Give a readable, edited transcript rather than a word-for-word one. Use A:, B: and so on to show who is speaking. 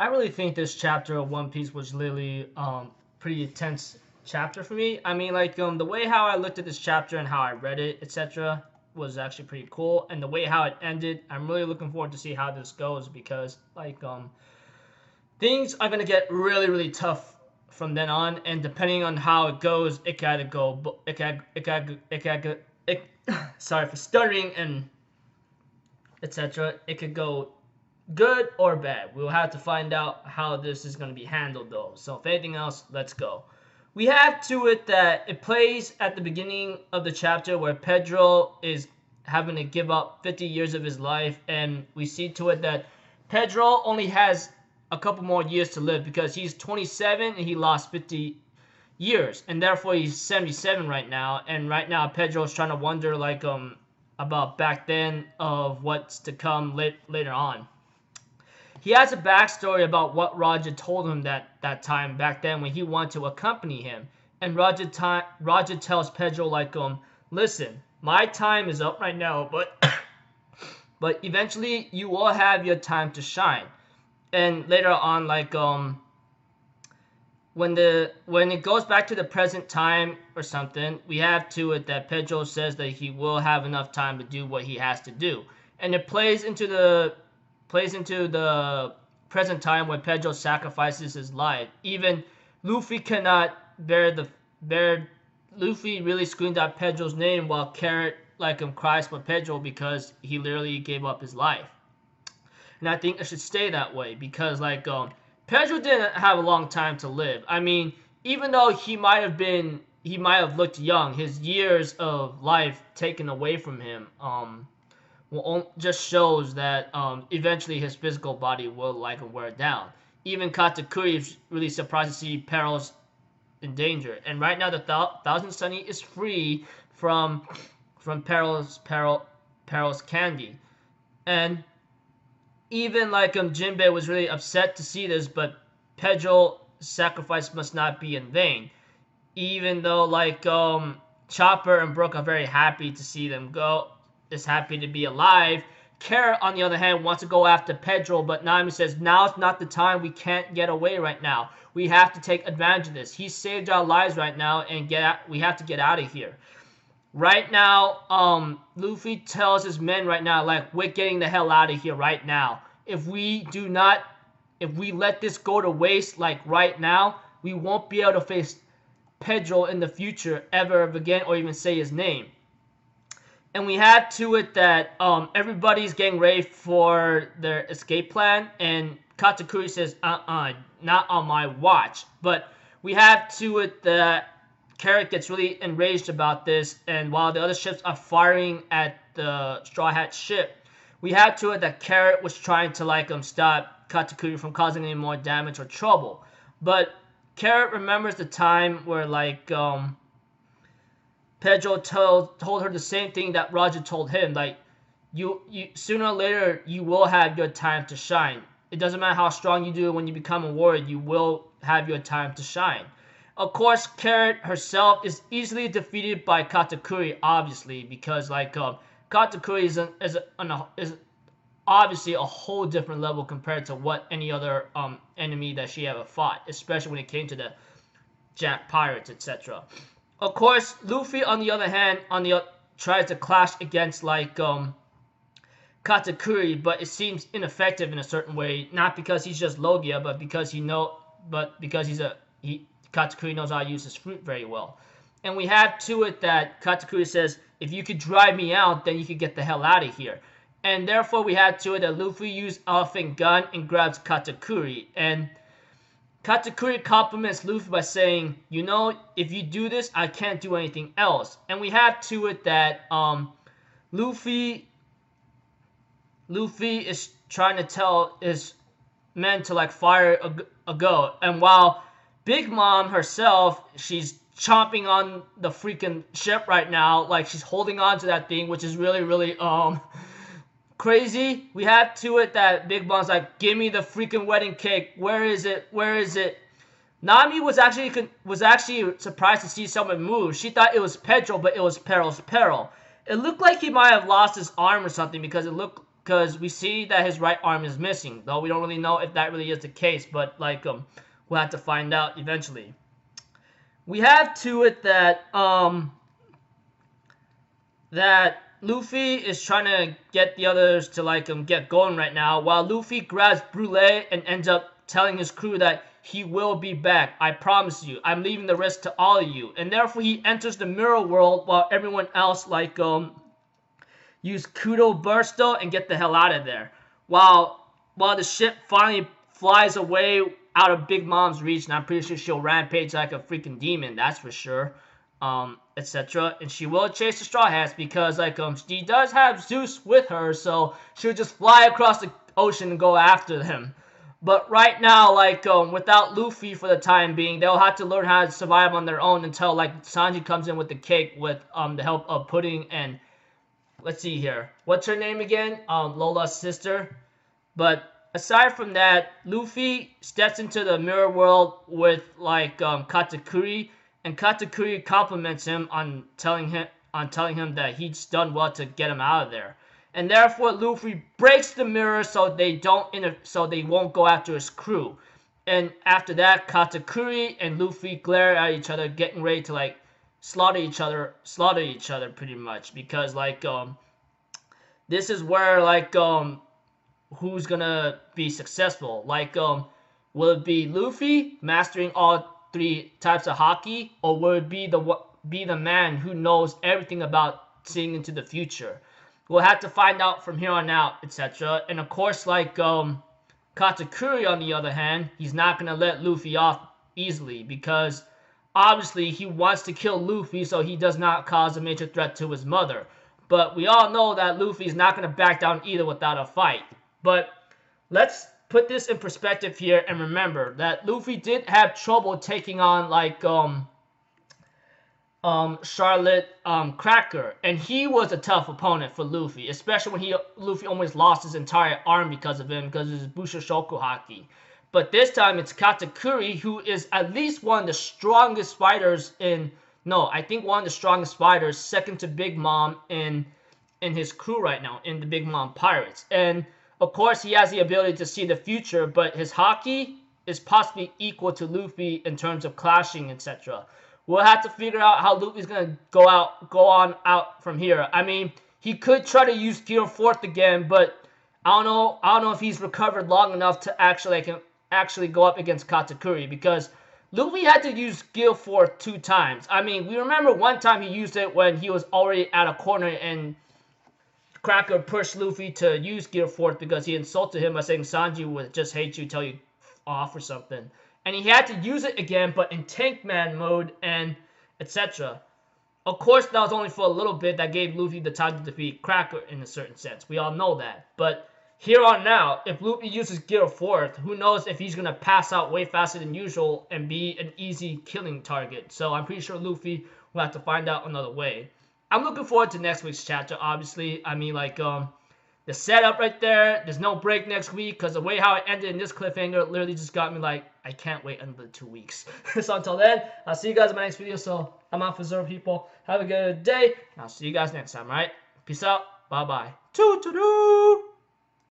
A: I really think this chapter of One Piece was literally pretty intense chapter for me. I mean, like the way how I looked at this chapter and how I read it, etc., was actually pretty cool. And the way how it ended, I'm really looking forward to see how this goes because like things are gonna get really tough from then on. And depending on how it goes, it gotta go. It sorry for stuttering and etc. It could go good or bad. We'll have to find out how this is going to be handled though. So if anything else, let's go. We have to it that it plays at the beginning of the chapter where Pedro is having to give up 50 years of his life, and we see to it that Pedro only has a couple more years to live because he's 27 and he lost 50 years, and therefore he's 77 right now. And right now Pedro's trying to wonder like about back then of what's to come later on. He has a backstory about what Roger told him that time back then when he wanted to accompany him. And Roger tells Pedro like, listen, my time is up right now, but eventually you will have your time to shine. And later on, like when it goes back to the present time or something, we have to it that Pedro says that he will have enough time to do what he has to do. And it plays into the present time when Pedro sacrifices his life. Even Luffy cannot Luffy really screamed out Pedro's name while Carrot cries for Pedro because he literally gave up his life. And I think it should stay that way because Pedro didn't have a long time to live. I mean, even though he might have looked young, his years of life taken away from him just shows that eventually his physical body will wear down. Even Katakuri is really surprised to see Perros in danger. And right now the Thousand Sunny is free from Perros candy. And even Jinbei was really upset to see this, but Pedro's sacrifice must not be in vain. Even though Chopper and Brook are very happy to see them go, is happy to be alive. Carrot, on the other hand, wants to go after Pedro, but Nami says, now's not the time. We can't get away right now. We have to take advantage of this. He saved our lives right now, and we have to get out of here. Right now, Luffy tells his men right now, we're getting the hell out of here right now. If we let this go to waste, right now, we won't be able to face Pedro in the future ever again, or even say his name. And we have to it that everybody's getting ready for their escape plan, and Katakuri says, not on my watch. But we have to it that Carrot gets really enraged about this, and while the other ships are firing at the Straw Hat ship, we have to it that Carrot was trying to stop Katakuri from causing any more damage or trouble. But Carrot remembers the time where Pedro told her the same thing that Roger told him. You sooner or later you will have your time to shine. It doesn't matter how strong you do when you become a warrior, you will have your time to shine. Of course, Carrot herself is easily defeated by Katakuri, obviously, because Katakuri is obviously a whole different level compared to what any other enemy that she ever fought, especially when it came to the Jack Pirates, etc. Of course, Luffy, on the other hand, tries to clash against Katakuri, but it seems ineffective in a certain way. Not because he's just Logia, but because Katakuri knows how to use his fruit very well. And we have to it that Katakuri says, if you could drive me out, then you could get the hell out of here. And therefore, we have to it that Luffy used Elephant Gun and grabs Katakuri. And Katakuri compliments Luffy by saying, if you do this, I can't do anything else. And we have to it that Luffy is trying to tell his men to fire a go. And while Big Mom herself, she's chomping on the freaking ship right now, she's holding on to that thing, which is really crazy. We have to it that Big Mom's give me the freaking wedding cake. Where is it? Where is it? Nami was actually surprised to see someone move. She thought it was Pedro, but it was Perro. It looked like he might have lost his arm or something because because we see that his right arm is missing, though we don't really know if that really is the case, but like we'll have to find out eventually. We have to it that that Luffy is trying to get the others to like get going right now, while Luffy grabs Brûlé and ends up telling his crew that he will be back. I promise you. I'm leaving the risk to all of you. And therefore he enters the mirror world while everyone else like use Kudo Bursto and get the hell out of there. While the ship finally flies away out of Big Mom's reach, and I'm pretty sure she'll rampage like a freaking demon, that's for sure. Etc. And she will chase the Straw Hats because like she does have Zeus with her, so she'll just fly across the ocean and go after them. But right now, like without Luffy for the time being, they'll have to learn how to survive on their own until like Sanji comes in with the cake with the help of Pudding and let's see here, what's her name again? Lola's sister. But aside from that, Luffy steps into the mirror world with like Katakuri. And Katakuri compliments him on telling him that he's done well to get him out of there. And therefore Luffy breaks the mirror so they won't go after his crew. And after that, Katakuri and Luffy glare at each other, getting ready to like slaughter each other pretty much, because like this is where like who's gonna be successful. Like will it be Luffy mastering all 3 types of hockey, or will it be the man who knows everything about seeing into the future? We'll have to find out from here on out, etc. And of course, like Katakuri on the other hand, he's not gonna let Luffy off easily, because obviously he wants to kill Luffy so he does not cause a major threat to his mother. But we all know that Luffy's not gonna back down either without a fight. But let's put this in perspective here and remember that Luffy did have trouble taking on like Charlotte Cracker, and he was a tough opponent for Luffy, especially when Luffy almost lost his entire arm because of him, because of his Bushoshoku haki. But this time it's Katakuri, who is at least one of the strongest fighters I think one of the strongest fighters, second to Big Mom in his crew right now, in the Big Mom Pirates. And of course, he has the ability to see the future, but his haki is possibly equal to Luffy in terms of clashing, etc. We'll have to figure out how Luffy's gonna go on out from here. I mean, he could try to use Gear 4th again, but I don't know if he's recovered long enough to actually go up against Katakuri, because Luffy had to use Gear 4th 2 times. I mean, we remember one time he used it when he was already at a corner and Cracker pushed Luffy to use Gear 4th because he insulted him by saying Sanji would just hate you till you off or something. And he had to use it again, but in Tank Man mode and etc. Of course, that was only for a little bit. That gave Luffy the time to defeat Cracker in a certain sense. We all know that. But here on now, if Luffy uses Gear 4th, who knows if he's going to pass out way faster than usual and be an easy killing target. So I'm pretty sure Luffy will have to find out another way. I'm looking forward to next week's chapter, obviously. I mean, like, the setup right there, there's no break next week, because the way how it ended in this cliffhanger literally just got me like, I can't wait another 2 weeks. So until then, I'll see you guys in my next video. So I'm out for Zero, people. Have a good day, and I'll see you guys next time, alright? Peace out. Bye-bye. Toodaloo!